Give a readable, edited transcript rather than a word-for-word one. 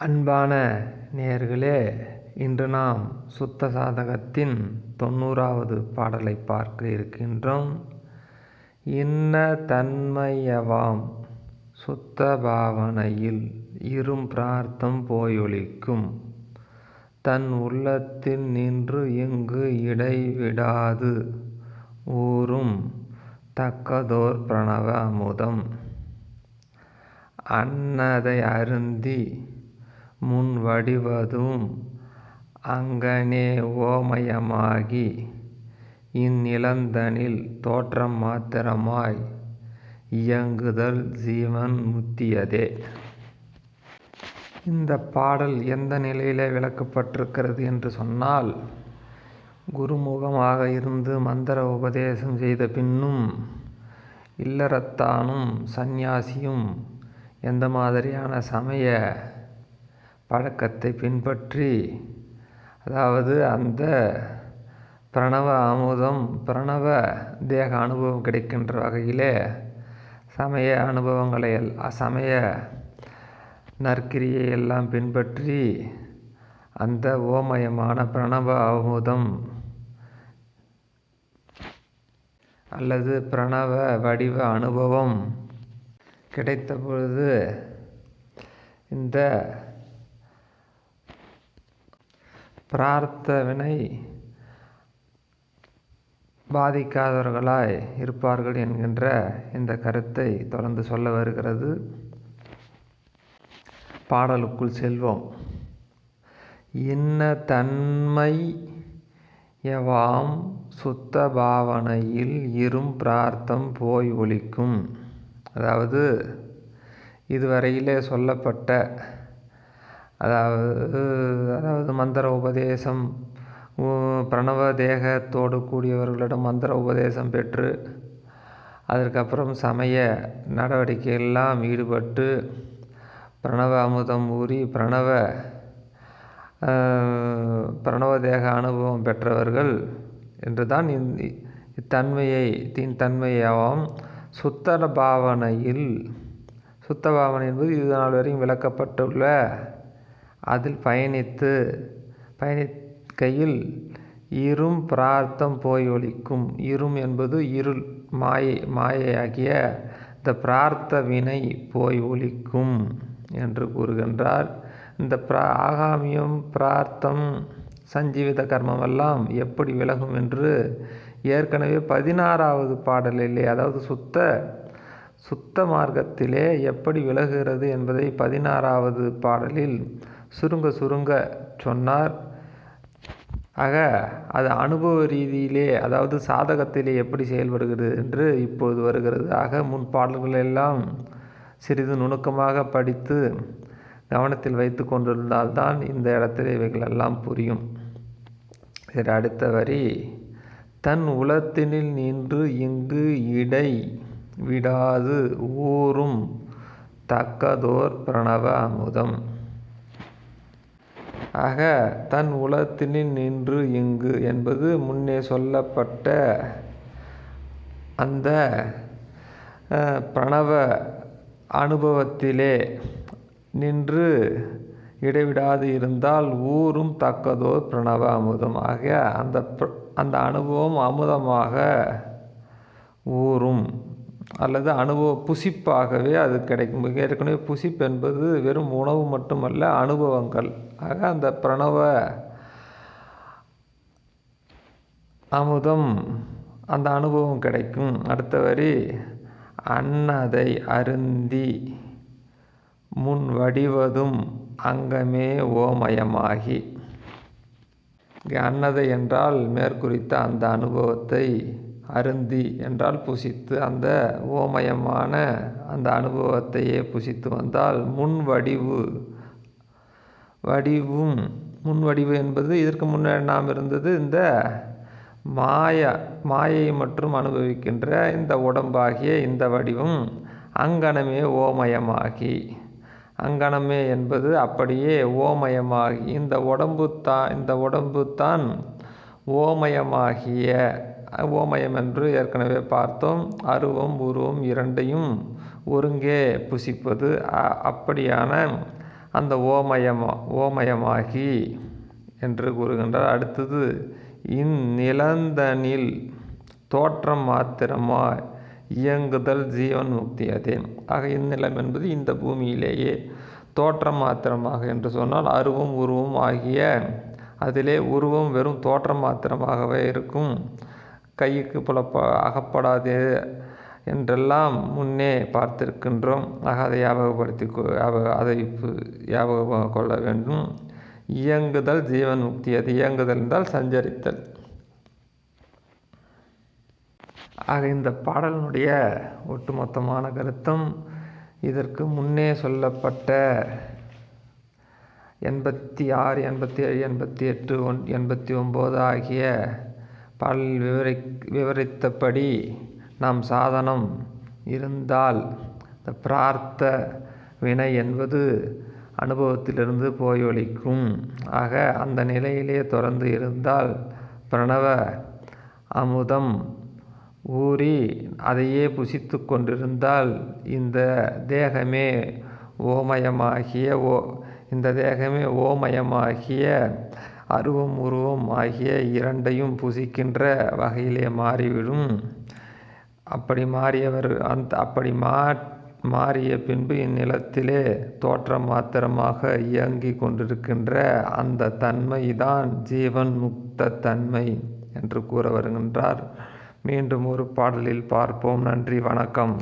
அன்பான நேயர்களே, இன்று நாம் சுத்த சாதகத்தின் 90வது பாடலை பார்க்க இருக்கின்றோம். இன்ன தன்மையவாம் சுத்த பாவனையில் இரும் பிரார்த்தம் போயொழிக்கும் தன் உள்ளத்தில் நின்று இங்கு இடைவிடாது ஊறும் தக்கதோர் பிரணவ அமுதம். அன்னதை அருந்தி முன் வடிவதும் அங்கனே ஓமயமாகி இந்நிலந்தனில் தோற்றம் மாத்திரமாய் இயங்குதல் ஜீவன் முத்தியதே. இந்த பாடல் எந்த நிலையிலே விளக்கப்பட்டிருக்கிறது என்று சொன்னால், குருமுகமாக இருந்து மந்திர உபதேசம் செய்த பின்னும் இல்லறத்தானும் சந்நியாசியும் எந்த மாதிரியான சமய பழக்கத்தை பின்பற்றி, அதாவது அந்த பிரணவ அமுதம் பிரணவ தேக அனுபவம் கிடைக்கின்ற வகையிலே சமய அனுபவங்களை சமய நற்கிரியை எல்லாம் பின்பற்றி அந்த ஓமயமான பிரணவ அமுதம் அல்லது பிரணவ வடிவ அனுபவம் கிடைத்த பொழுது இந்த பிரார்த்த வினை பாதிக்காதவர்களாய் இருப்பார்கள் என்கின்ற இந்த கருத்தை தொடர்ந்து சொல்ல வருகிறது. பாடலுக்குள் செல்வோம். இன்ன தன்மையவாம் சுத்த பாவனையில் இரும் பிரார்த்தம் போய் ஒழிக்கும். அதாவது இதுவரையிலே சொல்லப்பட்ட அதாவது மந்திர உபதேசம், பிரணவ தேகத்தோடு கூடியவர்களிடம் மந்திர உபதேசம் பெற்று அதற்கப்புறம் சமய நடவடிக்கையெல்லாம் ஈடுபட்டு பிரணவ அமுதம் ஊறி பிரணவ தேக அனுபவம் பெற்றவர்கள் என்றுதான் தன்மையாம் சுத்த பாவனையில். சுத்த பாவனை என்பது இது நாள் வரையும் விளக்கப்பட்டுள்ள அதில் பயணிக்கையில் இரும் பிரார்த்தம் போய் ஒழிக்கும். இரும் என்பது இருள், மாயையாகிய இந்த பிரார்த்த வினை போய் ஒழிக்கும் என்று கூறுகின்றார். இந்த ஆகாமியம், பிரார்த்தம், சஞ்சீவித கர்மமெல்லாம் எப்படி விலகும் என்று ஏற்கனவே 16வது பாடலிலே, அதாவது சுத்த மார்க்கத்திலே எப்படி விலகுகிறது என்பதை 16வது பாடலில் சுருங்க சொன்னார். ஆக அது அனுபவ ரீதியிலே, அதாவது சாதகத்திலே எப்படி செயல்படுகிறது என்று இப்பொழுது வருகிறது. ஆக முன் பாடல்களெல்லாம் சிறிது நுணுக்கமாக படித்து கவனத்தில் வைத்து கொண்டிருந்தால்தான் இந்த இடத்திலே இவைகளெல்லாம் புரியும். இதற்கு அடுத்த வரி, தன் உளத்தினில் நின்று இங்கு இடை விடாது ஊறும் தக்கதோர் பிரணவ அமுதம். ஆக தன் உளத்தினில் நின்று இங்கு என்பது முன்னே சொல்லப்பட்ட அந்த பிரணவ அனுபவத்திலே நின்று இடைவிடாது இருந்தால் ஊறும் தக்கதோர் பிரணவ அமுதம். ஆக அந்த அனுபவம் அமுதமாக ஊறும் அல்லது அனுபவ புசிப்பாகவே அது கிடைக்கும். ஏற்கனவே புசிப்பு என்பது வெறும் உணவு மட்டுமல்ல, அனுபவங்கள். ஆக அந்த பிரணவ அமுதம், அந்த அனுபவம் கிடைக்கும். அடுத்த வரி, அன்னதை அருந்தி முன் வடிவதும் அங்கமே ஓமயமாகி. அன்னதை என்றால் மேற்குறித்த அந்த அனுபவத்தை, அருந்தி என்றால் புசித்து, அந்த ஓமயமான அந்த அனுபவத்தையே புசித்து வந்தால் முன்வடிவு என்பது இதற்கு முன்னாடி நாம் இருந்தது இந்த மாயை மற்றும் அனுபவிக்கின்ற இந்த உடம்பாகிய இந்த வடிவம் அங்கனமே ஓமயமாகி. அங்கனமே என்பது அப்படியே ஓமயமாகி இந்த உடம்பு தான் ஓமயமாகிய. ஓமயம் என்று ஏற்கனவே பார்த்தோம். அருவம் உருவம் இரண்டையும் ஒருங்கே புசிப்பது. அப்படியான அந்த ஓமயமாகி என்று கூறுகின்றார். அடுத்தது இந்நிலந்தனில் தோற்றம் மாத்திரமாய் இயங்குதல் ஜீவன் முக்தி அதே. ஆக இந்நிலம் என்பது இந்த பூமியிலேயே தோற்றம் மாத்திரமாக என்று சொன்னால் அருவம் உருவம் ஆகிய அதிலே உருவம் வெறும் தோற்றம் மாத்திரமாகவே இருக்கும், கைக்கு அகப்படாது என்றெல்லாம் முன்னே பார்த்திருக்கின்றோம். ஆக அதை ஞாபகம் கொள்ள வேண்டும். இயங்குதல் ஜீவன் முக்தி அது. இயங்குதல் என்றால் சஞ்சரித்தல். ஆக இந்த பாடலினுடைய ஒட்டுமொத்தமான கருத்தும் இதற்கு முன்னே சொல்லப்பட்ட 86, 87, 88, 89 ஆகிய பாடலில் விவரித்தபடி நாம் சாதனம் இருந்தால் இந்த பிரார்த்த வினை என்பது அனுபவத்திலிருந்து போயொழிக்கும். ஆக அந்த நிலையிலே தொடர்ந்து இருந்தால் பிரணவ அமுதம் ஊறி அதையே புசித்து கொண்டிருந்தால் இந்த தேகமே ஓமயமாகிய அருவம் உருவம் ஆகிய இரண்டையும் புசிக்கின்ற வகையிலே மாறிவிடும். அப்படி மாறிய பின்பு இந்நிலத்திலே தோற்றம் மாத்திரமாக இயங்கி கொண்டிருக்கின்ற அந்த தன்மைதான் ஜீவன் முக்த தன்மை என்று கூற வருகின்றார். மீண்டும் ஒரு பாடலில் பார்ப்போம். நன்றி, வணக்கம்.